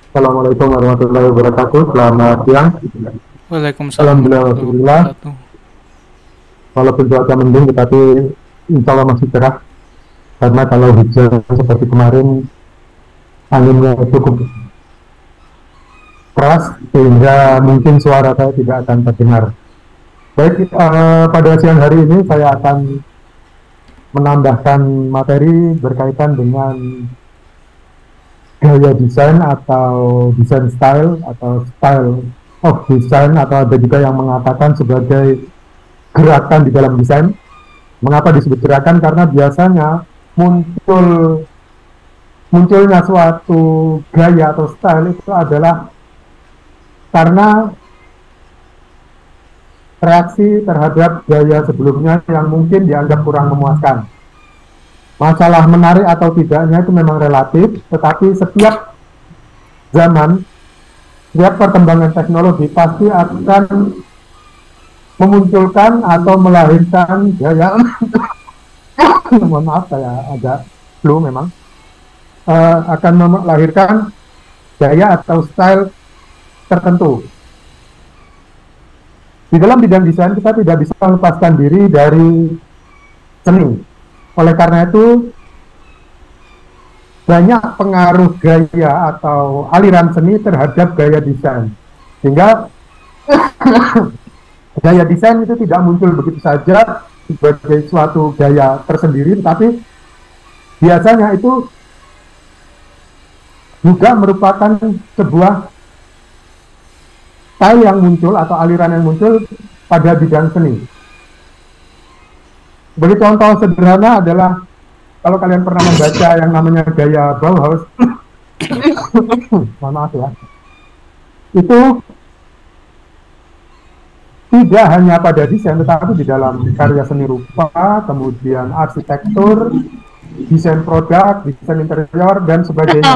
Assalamualaikum warahmatullahi wabarakatuh. Selamat siang. Waalaikumsalam Alhamdulillah, warahmatullahi Alhamdulillah. wabarakatuh. Walaupun cuaca mendung, tetapi insya Allah masih cerah. Karena kalau hujan seperti kemarin, anginnya cukup keras, sehingga mungkin suara saya tidak akan terdengar. Baik, pada siang hari ini saya akan menambahkan materi berkaitan dengan gaya desain atau desain style atau style of design, atau ada juga yang mengatakan sebagai gerakan di dalam desain. Mengapa disebut gerakan? Karena biasanya munculnya suatu gaya atau style itu adalah karena reaksi terhadap gaya sebelumnya yang mungkin dianggap kurang memuaskan. Masalah menarik atau tidaknya itu memang relatif, tetapi setiap zaman, setiap perkembangan teknologi pasti akan memunculkan atau melahirkan gaya. Mohon maaf, saya agak flu memang. Akan melahirkan gaya atau style tertentu. Di dalam bidang desain kita tidak bisa melepaskan diri dari seni. Oleh karena itu, banyak pengaruh gaya atau aliran seni terhadap gaya desain. Sehingga gaya desain itu tidak muncul begitu saja sebagai suatu gaya tersendiri, tapi biasanya itu juga merupakan sebuah style yang muncul atau aliran yang muncul pada bidang seni. Sebagai contoh sederhana adalah kalau kalian pernah membaca yang namanya gaya Bauhaus, mohon maaf ya, itu tidak hanya pada desain, tetapi di dalam karya seni rupa, kemudian arsitektur, desain produk, desain interior, dan sebagainya.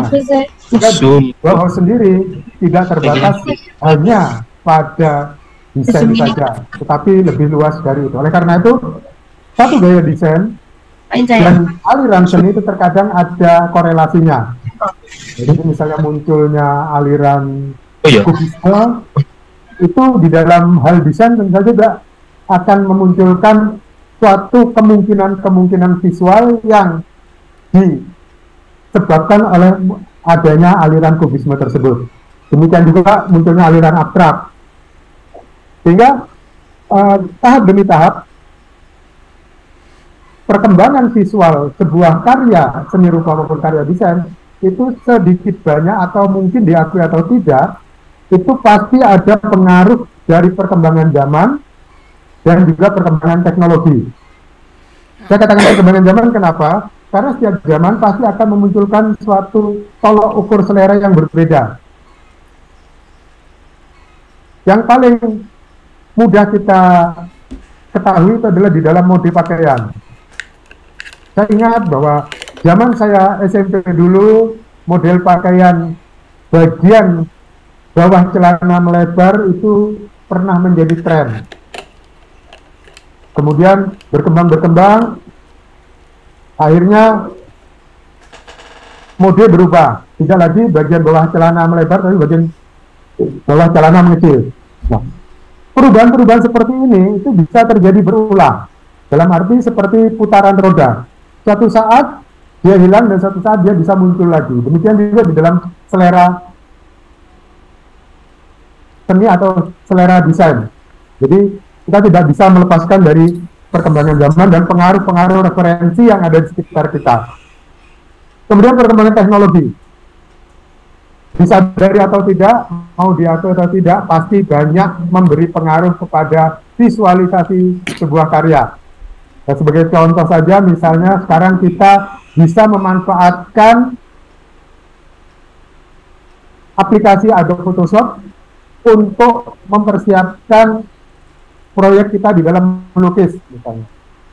Bauhaus sendiri tidak terbatas hanya pada desain saja, tetapi lebih luas dari itu. Oleh karena itu, satu gaya desain dan aliran seni itu terkadang ada korelasinya. Jadi misalnya munculnya aliran kubisme, itu di dalam hal desain tentu saja juga akan memunculkan suatu kemungkinan visual yang disebabkan oleh adanya aliran kubisme tersebut. Demikian juga munculnya aliran abstrak. Sehingga tahap demi tahap perkembangan visual sebuah karya seni rupa maupun karya desain itu sedikit banyak atau mungkin diakui atau tidak, itu pasti ada pengaruh dari perkembangan zaman dan juga perkembangan teknologi. Saya katakan perkembangan zaman kenapa? Karena setiap zaman pasti akan memunculkan suatu tolok ukur selera yang berbeda. Yang paling mudah kita ketahui itu adalah di dalam mode pakaian. Saya ingat bahwa zaman saya SMP dulu, model pakaian bagian bawah celana melebar itu pernah menjadi tren. Kemudian berkembang, akhirnya mode berubah. Tidak lagi bagian bawah celana melebar, tapi bagian bawah celana mengecil. Nah, perubahan-perubahan seperti ini itu bisa terjadi berulang. Dalam arti seperti putaran roda. Suatu saat dia hilang dan suatu saat dia bisa muncul lagi. Demikian juga di dalam selera seni atau selera desain. Jadi kita tidak bisa melepaskan dari perkembangan zaman dan pengaruh-pengaruh referensi yang ada di sekitar kita. Kemudian perkembangan teknologi. Disadari atau tidak, mau diakui atau tidak, pasti banyak memberi pengaruh kepada visualisasi sebuah karya. Dan sebagai contoh saja, misalnya sekarang kita bisa memanfaatkan aplikasi Adobe Photoshop untuk mempersiapkan proyek kita di dalam melukis, misalnya.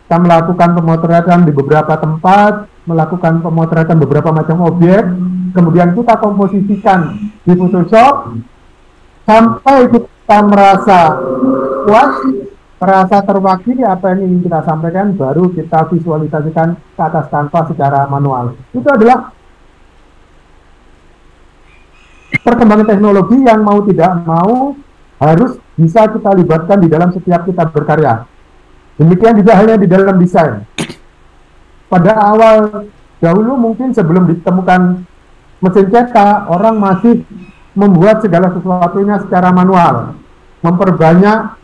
Kita melakukan pemotretan di beberapa tempat, melakukan pemotretan beberapa macam objek, kemudian kita komposisikan di Photoshop sampai kita merasa puas, merasa terwakili apa yang ingin kita sampaikan, baru kita visualisasikan ke atas kanvas secara manual. Itu adalah perkembangan teknologi yang mau tidak mau harus bisa kita libatkan di dalam setiap kita berkarya. Demikian juga halnya di dalam desain. Pada awal dahulu mungkin sebelum ditemukan mesin cetak, orang masih membuat segala sesuatunya secara manual, memperbanyak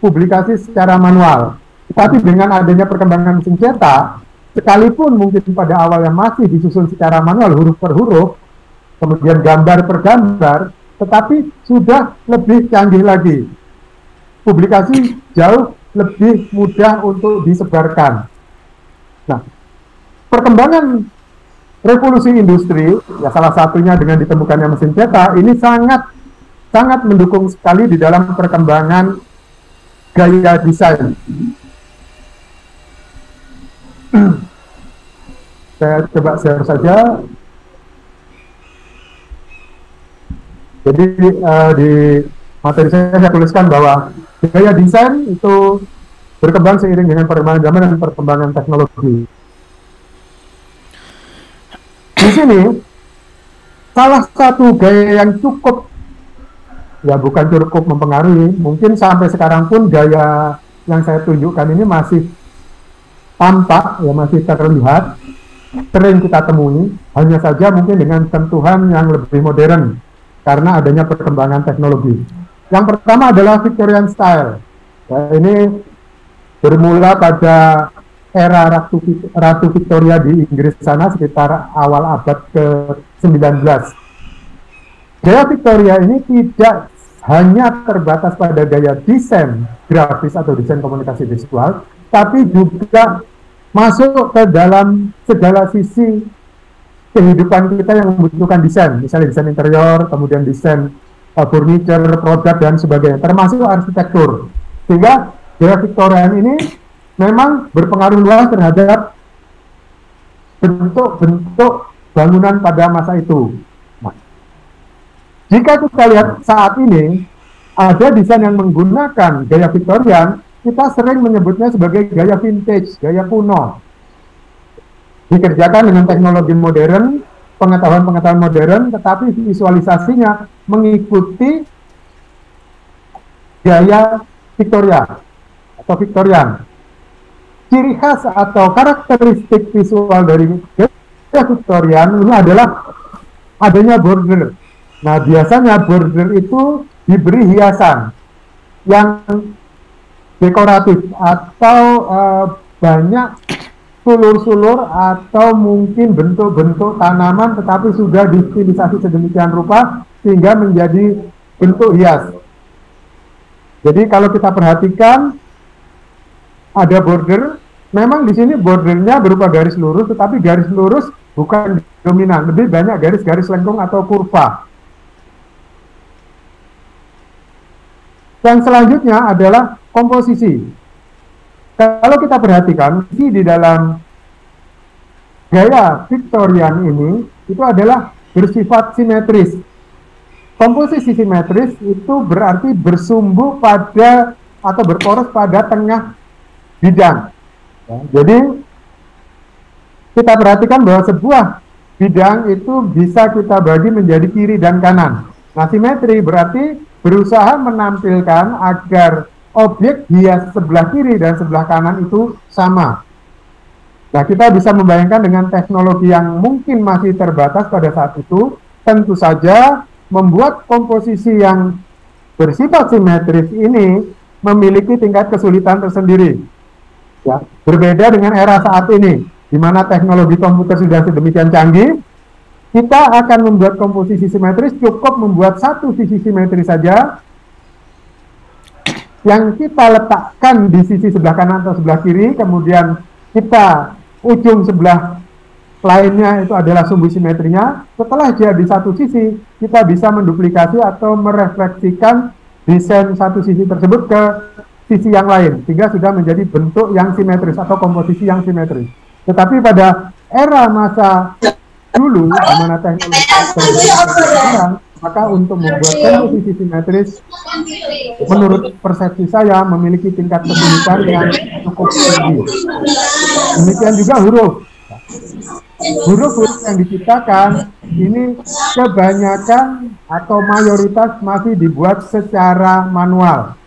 publikasi secara manual. Tapi dengan adanya perkembangan mesin cetak, sekalipun mungkin pada awalnya masih disusun secara manual huruf per huruf, kemudian gambar per gambar, tetapi sudah lebih canggih lagi. Publikasi jauh lebih mudah untuk disebarkan. Nah, perkembangan revolusi industri, ya salah satunya dengan ditemukannya mesin cetak, ini sangat mendukung sekali di dalam perkembangan gaya desain. Saya coba share saja. Jadi di materi saya tuliskan bahwa gaya desain itu berkembang seiring dengan perkembangan zaman dan perkembangan teknologi. Di sini salah satu gaya yang cukup, ya bukan cukup mempengaruhi, mungkin sampai sekarang pun gaya yang saya tunjukkan ini masih tampak, ya masih terlihat, sering kita temui, hanya saja mungkin dengan sentuhan yang lebih modern karena adanya perkembangan teknologi. Yang pertama adalah Victorian style. Ya, ini bermula pada era Ratu Victoria di Inggris sana sekitar awal abad ke-19. Gaya Victoria ini tidak hanya terbatas pada gaya desain grafis atau desain komunikasi visual, tapi juga masuk ke dalam segala sisi kehidupan kita yang membutuhkan desain, misalnya desain interior, kemudian desain furniture, produk, dan sebagainya, termasuk arsitektur. Sehingga gaya Victorian ini memang berpengaruh luas terhadap bentuk-bentuk bangunan pada masa itu. Nah, jika kita lihat saat ini, ada desain yang menggunakan gaya Victorian, kita sering menyebutnya sebagai gaya vintage, gaya kuno. Dikerjakan dengan teknologi modern, pengetahuan-pengetahuan modern, tetapi visualisasinya mengikuti gaya Victoria atau Victorian. Ciri khas atau karakteristik visual dari gaya Victorian ini adalah adanya border. Nah, biasanya border itu diberi hiasan yang dekoratif atau banyak sulur-sulur atau mungkin bentuk-bentuk tanaman tetapi sudah distilisasi sedemikian rupa sehingga menjadi bentuk hias. Jadi kalau kita perhatikan ada border, memang di sini bordernya berupa garis lurus, tetapi garis lurus bukan dominan, lebih banyak garis-garis lengkung atau kurva. Yang selanjutnya adalah komposisi. Kalau kita perhatikan, di dalam gaya Victorian ini, itu adalah bersifat simetris. Komposisi simetris itu berarti bersumbu pada atau berporos pada tengah bidang. Ya, jadi, kita perhatikan bahwa sebuah bidang itu bisa kita bagi menjadi kiri dan kanan. Nah, simetri berarti berusaha menampilkan agar objek hias sebelah kiri dan sebelah kanan itu sama. Nah, kita bisa membayangkan dengan teknologi yang mungkin masih terbatas pada saat itu, tentu saja membuat komposisi yang bersifat simetris ini memiliki tingkat kesulitan tersendiri. Ya, berbeda dengan era saat ini, di mana teknologi komputer sudah sedemikian canggih, kita akan membuat komposisi simetris, cukup membuat satu sisi simetris saja, yang kita letakkan di sisi sebelah kanan atau sebelah kiri, kemudian kita ujung sebelah lainnya itu adalah sumbu simetrinya. Setelah dia di satu sisi, kita bisa menduplikasi atau merefleksikan desain satu sisi tersebut ke sisi yang lain, sehingga sudah menjadi bentuk yang simetris atau komposisi yang simetris. Tetapi pada era masa dulu, di mana teknologi sekarang, maka untuk membuat komposisi simetris, menurut persepsi saya, memiliki tingkat kesulitan yang cukup tinggi. Demikian juga huruf. Huruf yang diciptakan ini kebanyakan atau mayoritas masih dibuat secara manual.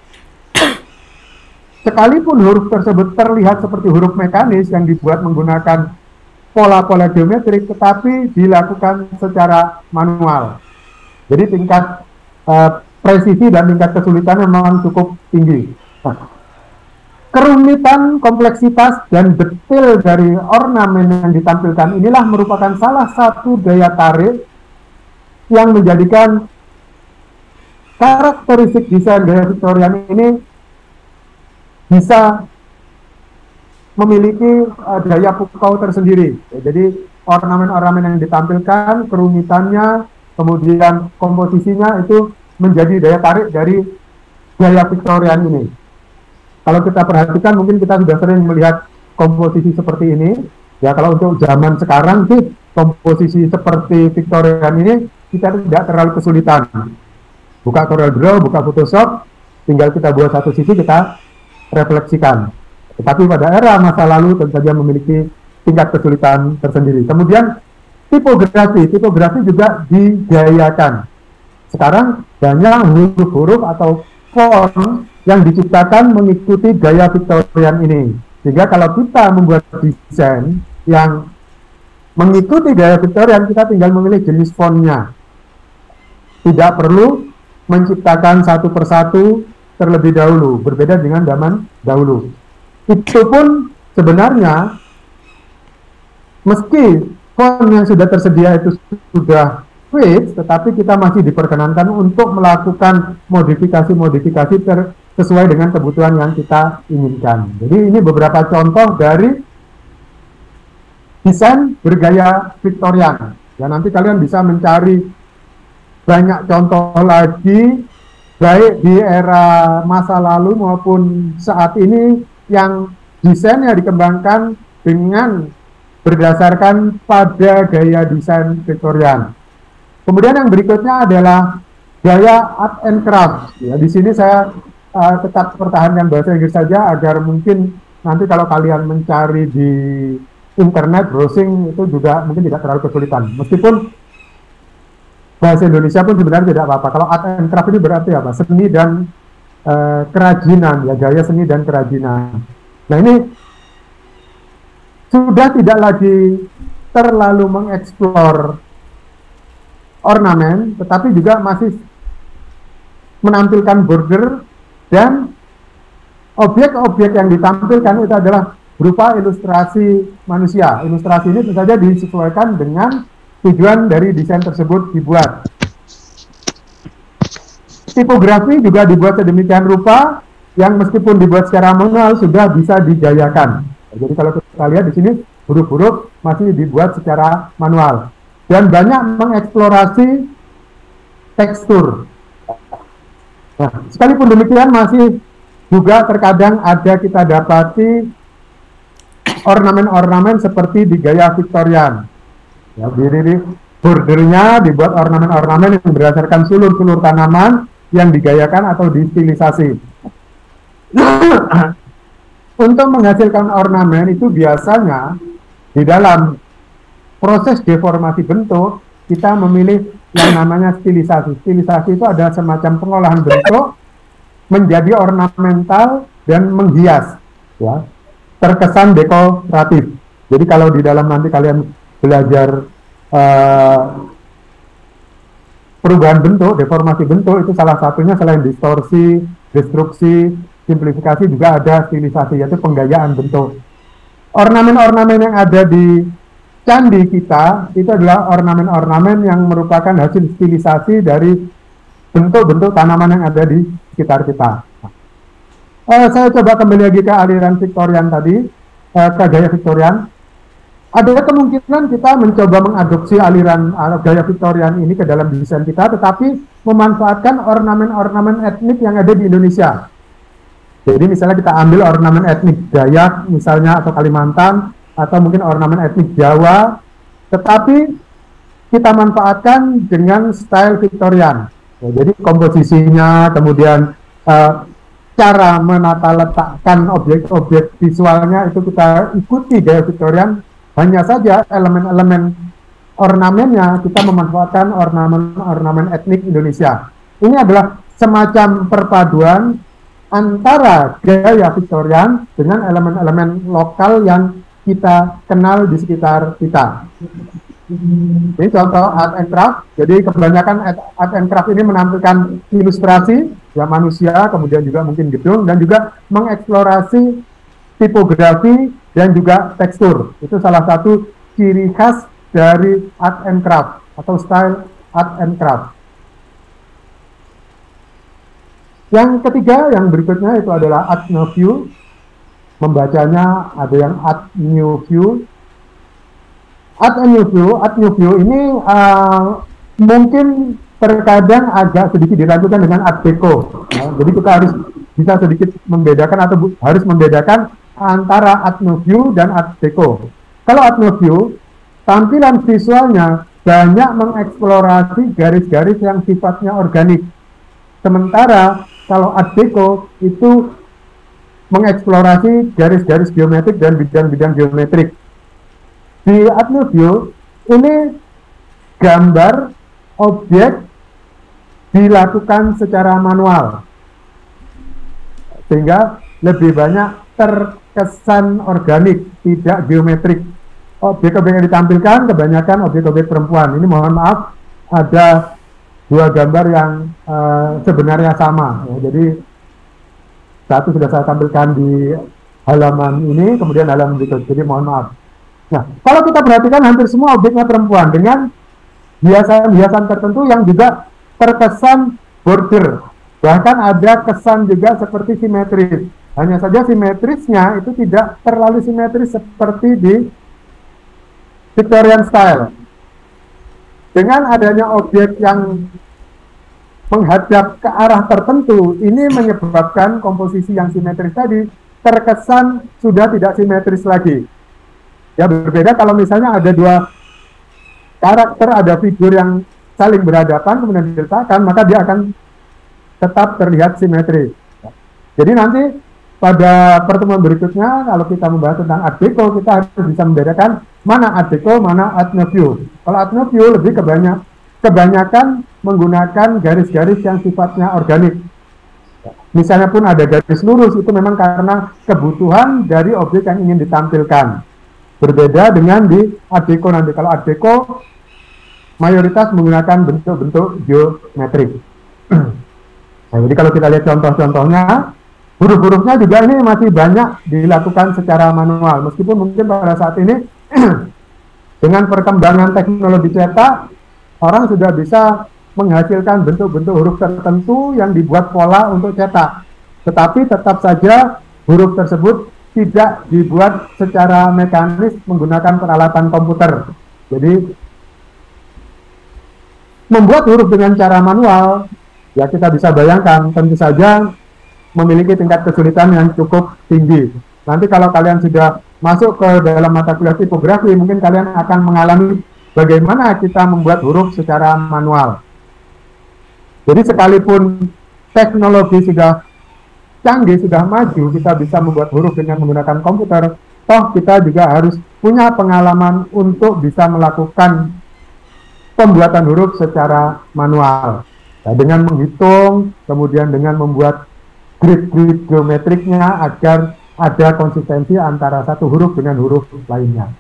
Sekalipun huruf tersebut terlihat seperti huruf mekanis yang dibuat menggunakan pola-pola geometrik, tetapi dilakukan secara manual. Jadi tingkat presisi dan tingkat kesulitan memang cukup tinggi. Kerumitan, kompleksitas, dan detail dari ornamen yang ditampilkan inilah merupakan salah satu daya tarik yang menjadikan karakteristik desain gaya Victorian ini bisa memiliki daya pukau tersendiri. Jadi ornamen-ornamen yang ditampilkan, kerumitannya, kemudian komposisinya itu menjadi daya tarik dari gaya Victorian ini. Kalau kita perhatikan, mungkin kita sudah sering melihat komposisi seperti ini. Ya, kalau untuk zaman sekarang sih komposisi seperti Victorian ini kita tidak terlalu kesulitan. Buka CorelDRAW, buka Photoshop, tinggal kita buat satu sisi, kita refleksikan. Tetapi pada era masa lalu tentu saja memiliki tingkat kesulitan tersendiri. Kemudian tipografi juga digayakan. Sekarang banyak huruf-huruf atau font yang diciptakan mengikuti gaya Victorian ini. Sehingga kalau kita membuat desain yang mengikuti gaya Victorian, kita tinggal memilih jenis fontnya. Tidak perlu menciptakan satu persatu terlebih dahulu, berbeda dengan zaman dahulu. Itu pun sebenarnya, meski font yang sudah tersedia itu sudah fix, tetapi kita masih diperkenankan untuk melakukan modifikasi-modifikasi sesuai dengan kebutuhan yang kita inginkan. Jadi ini beberapa contoh dari desain bergaya Victorian. Ya, nanti kalian bisa mencari banyak contoh lagi, baik di era masa lalu maupun saat ini, yang desainnya dikembangkan dengan berdasarkan pada gaya desain Victorian. Kemudian yang berikutnya adalah gaya art and craft. Ya, di sini saya tetap pertahankan bahasa Inggris saja agar mungkin nanti kalau kalian mencari di internet, browsing itu juga mungkin tidak terlalu kesulitan. Meskipun bahasa Indonesia pun sebenarnya tidak apa-apa. Kalau art and craft ini berarti apa? Seni dan kerajinan, ya, gaya seni dan kerajinan. Nah, ini sudah tidak lagi terlalu mengeksplor ornamen, tetapi juga masih menampilkan border, dan objek-objek yang ditampilkan itu adalah berupa ilustrasi manusia. Ilustrasi ini tentu saja disesuaikan dengan tujuan dari desain tersebut dibuat. Tipografi juga dibuat sedemikian rupa yang meskipun dibuat secara manual sudah bisa digayakan. Jadi kalau kita lihat di sini huruf-huruf masih dibuat secara manual dan banyak mengeksplorasi tekstur. Nah, sekalipun demikian masih juga terkadang ada kita dapati ornamen-ornamen seperti di gaya Victorian. Ya, di bordernya dibuat ornamen-ornamen yang berdasarkan sulur-sulur tanaman yang digayakan atau distilisasi. Untuk menghasilkan ornamen itu biasanya di dalam proses deformasi bentuk kita memilih yang namanya stilisasi. Stilisasi itu adalah semacam pengolahan bentuk menjadi ornamental dan menghias, ya, terkesan dekoratif. Jadi kalau di dalam nanti kalian belajar perubahan bentuk, deformasi bentuk, itu salah satunya selain distorsi, destruksi, simplifikasi juga ada stilisasi, yaitu penggayaan bentuk. Ornamen-ornamen yang ada di candi kita itu adalah ornamen-ornamen yang merupakan hasil stilisasi dari bentuk-bentuk tanaman yang ada di sekitar kita. Saya coba kembali lagi ke aliran Victorian tadi, ke gaya Victorian. Ada kemungkinan kita mencoba mengadopsi aliran gaya Victorian ini ke dalam desain kita, tetapi memanfaatkan ornamen-ornamen etnik yang ada di Indonesia. Jadi misalnya kita ambil ornamen etnik Dayak misalnya, atau Kalimantan, atau mungkin ornamen etnik Jawa, tetapi kita manfaatkan dengan style Victorian. Ya, jadi komposisinya, kemudian cara menata letakkan objek-objek visualnya itu kita ikuti gaya Victorian. Hanya saja elemen-elemen ornamennya kita memanfaatkan ornamen etnik Indonesia. Ini adalah semacam perpaduan antara gaya Victorian dengan elemen-elemen lokal yang kita kenal di sekitar kita. Ini contoh art and craft. Jadi kebanyakan art and craft ini menampilkan ilustrasi ya manusia, kemudian juga mungkin gedung, dan juga mengeksplorasi tipografi dan juga tekstur. Itu salah satu ciri khas dari art and craft atau style art and craft. Yang ketiga, yang berikutnya itu adalah art nouveau. Membacanya ada yang art nouveau. Art nouveau ini mungkin terkadang agak sedikit diragukan dengan art deco. Jadi kita harus bisa sedikit membedakan atau harus membedakan antara art nouveau dan art deco. Kalau art nouveau, tampilan visualnya banyak mengeksplorasi garis-garis yang sifatnya organik. Sementara kalau art deco itu mengeksplorasi garis-garis geometrik dan bidang-bidang geometrik. Di art nouveau ini gambar objek dilakukan secara manual, sehingga lebih banyak terkesan organik, tidak geometrik. Objek-objek yang ditampilkan kebanyakan objek-objek perempuan. Ini mohon maaf, ada dua gambar yang sebenarnya sama. Ya, jadi satu sudah saya tampilkan di halaman ini, kemudian halaman berikut. Jadi mohon maaf. Nah, kalau kita perhatikan hampir semua objeknya perempuan dengan hiasan-hiasan tertentu yang juga terkesan border. Bahkan ada kesan juga seperti simetris. Hanya saja simetrisnya itu tidak terlalu simetris seperti di Victorian style. Dengan adanya objek yang menghadap ke arah tertentu, ini menyebabkan komposisi yang simetris tadi terkesan sudah tidak simetris lagi. Ya, berbeda kalau misalnya ada dua karakter, ada figur yang saling berhadapan kemudian diletakkan, maka dia akan tetap terlihat simetris. Jadi nanti pada pertemuan berikutnya kalau kita membahas tentang art deco, kita harus bisa membedakan mana art deco, mana art nouveau. Kalau art nouveau lebih kebanyakan menggunakan garis-garis yang sifatnya organik. Misalnya pun ada garis lurus, itu memang karena kebutuhan dari objek yang ingin ditampilkan. Berbeda dengan di art deco nanti. Kalau art deco mayoritas menggunakan bentuk-bentuk geometrik. Nah, jadi kalau kita lihat contoh-contohnya, huruf-hurufnya juga ini masih banyak dilakukan secara manual. Meskipun mungkin pada saat ini dengan perkembangan teknologi cetak, orang sudah bisa menghasilkan bentuk-bentuk huruf tertentu yang dibuat pola untuk cetak. Tetapi tetap saja huruf tersebut tidak dibuat secara mekanis menggunakan peralatan komputer. Jadi membuat huruf dengan cara manual, ya kita bisa bayangkan tentu saja memiliki tingkat kesulitan yang cukup tinggi. Nanti kalau kalian sudah masuk ke dalam mata kuliah tipografi, mungkin kalian akan mengalami bagaimana kita membuat huruf secara manual. Jadi sekalipun teknologi sudah canggih, sudah maju, kita bisa membuat huruf dengan menggunakan komputer, toh kita juga harus punya pengalaman untuk bisa melakukan pembuatan huruf secara manual. Nah, dengan menghitung, kemudian dengan membuat grid-grid geometriknya agar ada konsistensi antara satu huruf dengan huruf lainnya.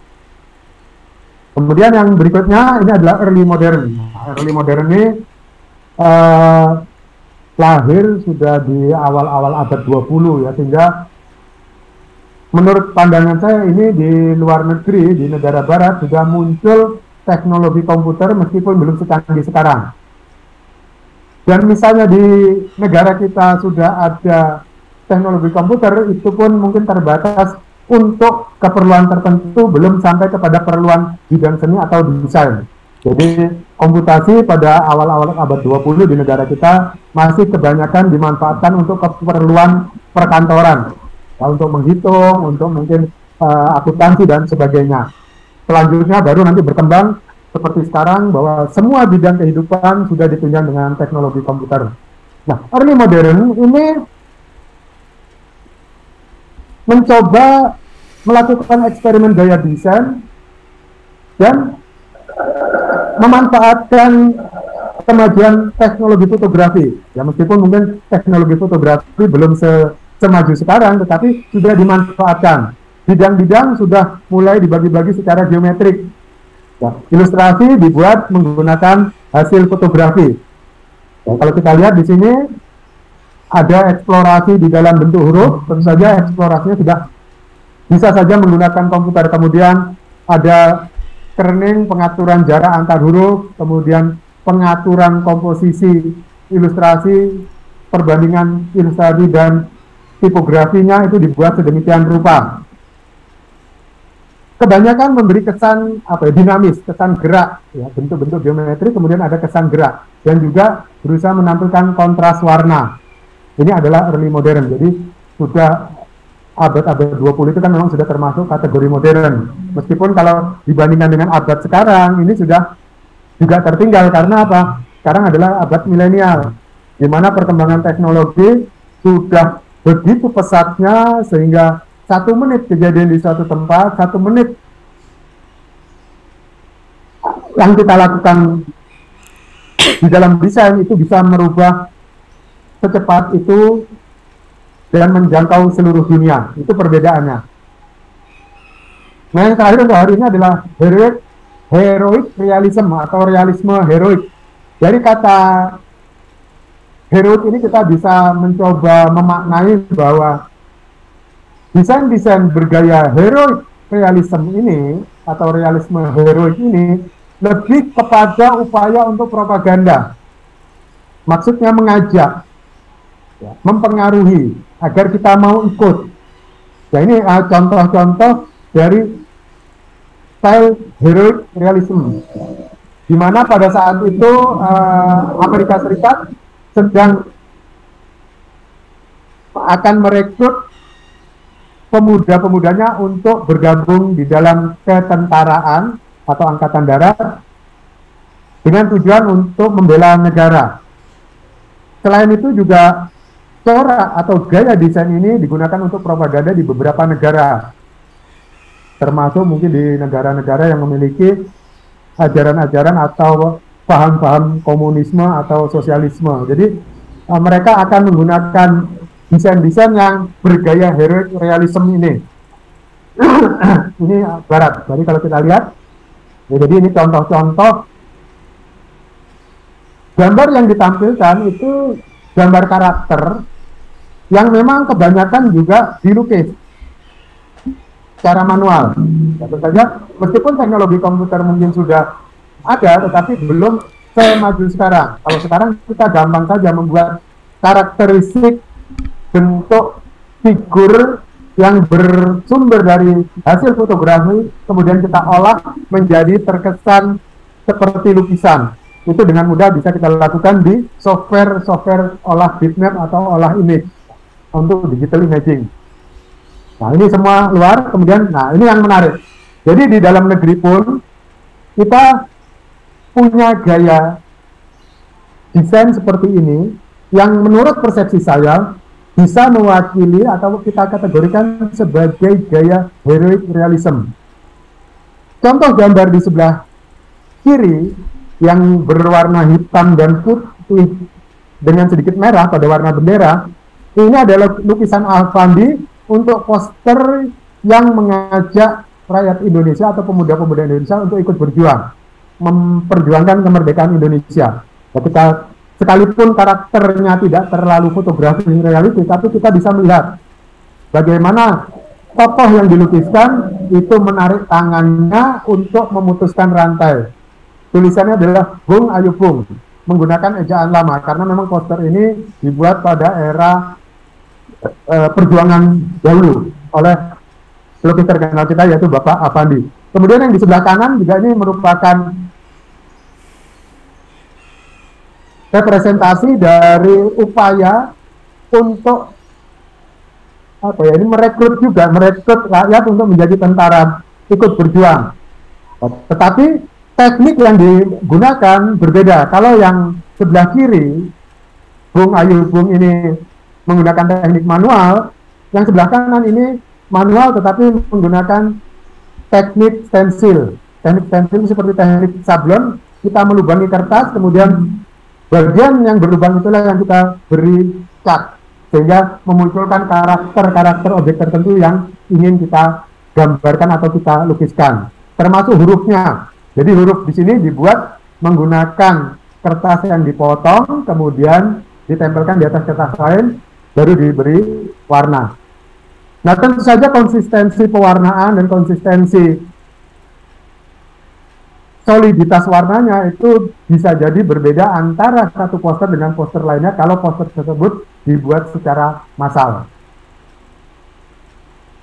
Kemudian yang berikutnya, ini adalah early modern. Early modern ini lahir sudah di awal-awal abad 20 ya, sehingga menurut pandangan saya ini di luar negeri, di negara barat sudah muncul teknologi komputer meskipun belum secanggih sekarang. Dan misalnya di negara kita sudah ada teknologi komputer, itu pun mungkin terbatas untuk keperluan tertentu, belum sampai kepada perluan bidang seni atau desain. Jadi komputasi pada awal-awal abad 20 di negara kita masih kebanyakan dimanfaatkan untuk keperluan perkantoran, ya, untuk menghitung, untuk mungkin akuntansi dan sebagainya. Selanjutnya baru nanti berkembang seperti sekarang bahwa semua bidang kehidupan sudah ditunjang dengan teknologi komputer. Nah, early modern ini mencoba melakukan eksperimen gaya desain dan memanfaatkan kemajuan teknologi fotografi. Ya meskipun mungkin teknologi fotografi belum semaju sekarang, tetapi sudah dimanfaatkan. Bidang-bidang sudah mulai dibagi-bagi secara geometrik. Ya, ilustrasi dibuat menggunakan hasil fotografi. Ya, kalau kita lihat di sini ada eksplorasi di dalam bentuk huruf, tentu saja eksplorasinya sudah bisa saja menggunakan komputer. Kemudian ada kerning, pengaturan jarak antar huruf, kemudian pengaturan komposisi ilustrasi, perbandingan ilustrasi dan tipografinya itu dibuat sedemikian rupa. Kebanyakan memberi kesan dinamis, kesan gerak, ya, bentuk-bentuk geometri, kemudian ada kesan gerak, dan juga berusaha menampilkan kontras warna. Ini adalah early modern, jadi sudah abad 20 itu kan memang sudah termasuk kategori modern. Meskipun kalau dibandingkan dengan abad sekarang, ini sudah juga tertinggal. Karena apa? Sekarang adalah abad milenial, di mana perkembangan teknologi sudah begitu pesatnya, sehingga 1 menit kejadian di suatu tempat, 1 menit yang kita lakukan di dalam desain itu bisa merubah secepat itu dan menjangkau seluruh dunia. Itu perbedaannya. Nah, yang terakhir untuk hari ini adalah heroic realism atau realisme heroik. Dari kata heroik ini kita bisa mencoba memaknai bahwa desain-desain bergaya heroik realism ini atau realisme heroik ini lebih kepada upaya untuk propaganda. Maksudnya mengajak, ya, mempengaruhi agar kita mau ikut. Nah, ini contoh-contoh dari style heroic realism, di mana pada saat itu Amerika Serikat sedang akan merekrut pemuda-pemudanya untuk bergabung di dalam ketentaraan atau angkatan darat dengan tujuan untuk membela negara. Selain itu juga corak atau gaya desain ini digunakan untuk propaganda di beberapa negara, termasuk mungkin di negara-negara yang memiliki ajaran-ajaran atau paham-paham komunisme atau sosialisme. Jadi mereka akan menggunakan desain-desain yang bergaya heroic realism ini. Ini barat. Jadi kalau kita lihat, ya, jadi ini contoh-contoh gambar yang ditampilkan itu gambar karakter yang memang kebanyakan juga dilukis secara manual. Tentu saja, meskipun teknologi komputer mungkin sudah ada, tetapi belum semaju sekarang. Kalau sekarang kita gampang saja membuat karakteristik bentuk figur yang bersumber dari hasil fotografi, kemudian kita olah menjadi terkesan seperti lukisan. Itu dengan mudah bisa kita lakukan di software olah bitmap atau olah image untuk digital imaging. Nah, ini semua luar. Kemudian, nah, ini yang menarik. Jadi di dalam negeri pun kita punya gaya desain seperti ini yang menurut persepsi saya bisa mewakili atau kita kategorikan sebagai gaya heroic realism. Contoh gambar di sebelah kiri yang berwarna hitam dan putih dengan sedikit merah pada warna bendera, ini adalah lukisan Alfandi untuk poster yang mengajak rakyat Indonesia atau pemuda-pemuda Indonesia untuk ikut berjuang, memperjuangkan kemerdekaan Indonesia. Ketika sekalipun karakternya tidak terlalu fotografi realistis, tapi kita bisa melihat bagaimana tokoh yang dilukiskan itu menarik tangannya untuk memutuskan rantai. Tulisannya adalah Bung Ayo Bung, menggunakan ejaan lama, karena memang poster ini dibuat pada era perjuangan dahulu oleh pelukis terkenal kita, yaitu Bapak Afandi. Kemudian yang di sebelah kanan juga ini merupakan representasi dari upaya untuk merekrut rakyat untuk menjadi tentara ikut berjuang. Tetapi teknik yang digunakan berbeda. Kalau yang sebelah kiri, Bung Ayu Bung ini menggunakan teknik manual, yang sebelah kanan ini manual tetapi menggunakan teknik stensil. Teknik stensil seperti teknik sablon kita melubangi kertas, kemudian bagian yang berlubang itulah yang kita beri cat, sehingga memunculkan karakter objek tertentu yang ingin kita gambarkan atau kita lukiskan, termasuk hurufnya. Jadi huruf di sini dibuat menggunakan kertas yang dipotong, kemudian ditempelkan di atas kertas lain, baru diberi warna. Nah, tentu saja konsistensi pewarnaan dan konsistensi soliditas warnanya itu bisa jadi berbeda antara satu poster dengan poster lainnya kalau poster tersebut dibuat secara massal.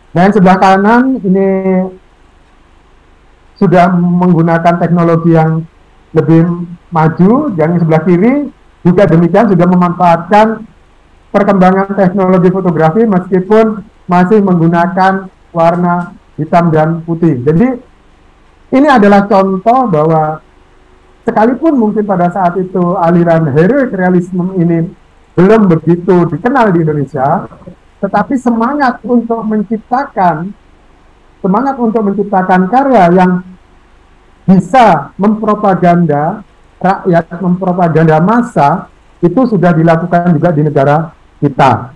Dan sebelah kanan ini sudah menggunakan teknologi yang lebih maju, yang sebelah kiri juga demikian sudah memanfaatkan perkembangan teknologi fotografi meskipun masih menggunakan warna hitam dan putih. Jadi ini adalah contoh bahwa sekalipun mungkin pada saat itu aliran heroic realism ini belum begitu dikenal di Indonesia, tetapi semangat untuk menciptakan karya yang bisa mempropaganda rakyat, mempropaganda massa, itu sudah dilakukan juga di negara kita.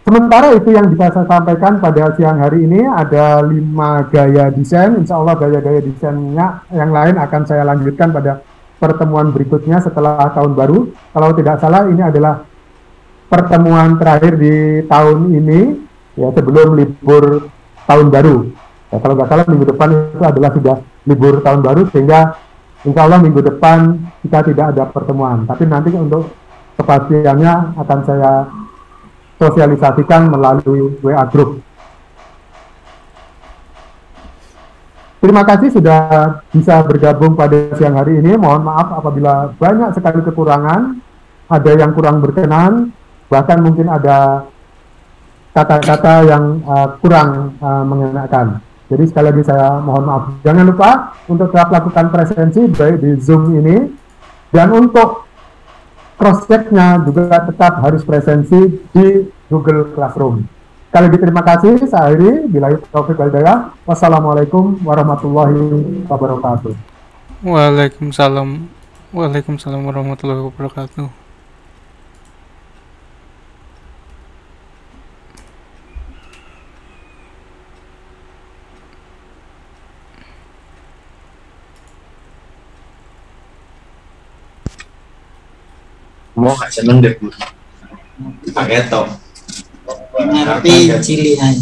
Sementara itu yang bisa saya sampaikan pada siang hari ini ada 5 gaya desain. Insya Allah gaya-gaya desainnya yang lain akan saya lanjutkan pada pertemuan berikutnya setelah tahun baru. Kalau tidak salah ini adalah pertemuan terakhir di tahun ini, ya sebelum libur tahun baru. Ya, kalau nggak salah minggu depan itu adalah sudah libur tahun baru, sehingga insya Allah minggu depan kita tidak ada pertemuan. Tapi nanti untuk kepastiannya akan saya sosialisasikan melalui WA Group. Terima kasih sudah bisa bergabung pada siang hari ini. Mohon maaf apabila banyak sekali kekurangan, ada yang kurang berkenan, bahkan mungkin ada kata-kata yang kurang mengenakan. Jadi sekali lagi saya mohon maaf. Jangan lupa untuk tetap lakukan presensi baik di Zoom ini, dan untuk cross-check-nya juga tetap harus presensi di Google Classroom. Sekali lagi terima kasih, saya akhiri. Billahi taufiq wal hidayah. Wassalamualaikum warahmatullahi wabarakatuh. Waalaikumsalam. Waalaikumsalam warahmatullahi wabarakatuh. Mau gak seneng deh Bu pakai top tapi cilihan